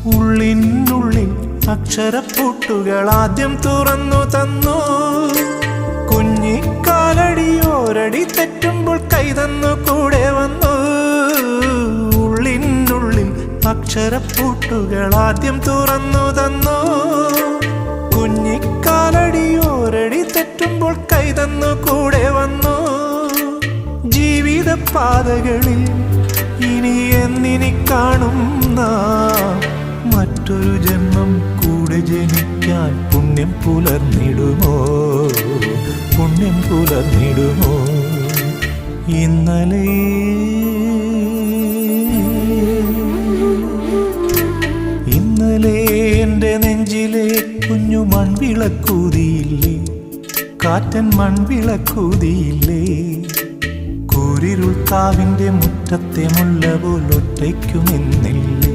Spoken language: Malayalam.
ഉള്ളിനുള്ളിൽ അക്ഷരപ്പൂട്ടുകൾ ആദ്യം തുറന്നു തന്നു. കുഞ്ഞിക്കാലടിയോരടി തെറ്റുമ്പോൾ കൈതന്നു കൂടെ വന്നു. ഉള്ളിനുള്ളിൽ അക്ഷരപ്പൂട്ടുകൾ ആദ്യം തുറന്നു തന്നു. കുഞ്ഞിക്കാലടിയോരടി തെറ്റുമ്പോൾ കൈതന്നു കൂടെ വന്നു. ജീവിത പാതകളിൽ ഇനി എന്നിനി കാണും നാം മറ്റൊരു ജന്മം കൂടെ ജനിക്കാൻ പുണ്യം പുലർന്നിടുമോ, പുണ്യം പുലർന്നിടുമോ? ഇന്നലെ എൻ്റെ നെഞ്ചിലെ കുഞ്ഞു മൺവിളക്കൂതിയില്ലേ, കാറ്റൻ മൺവിളക്കൂതിയില്ലേ? കൂരിരുൾ കാവിൻ്റെ മുറ്റത്തെ മുല്ല പോലൊറ്റയ്ക്കു നിന്നില്ലേ?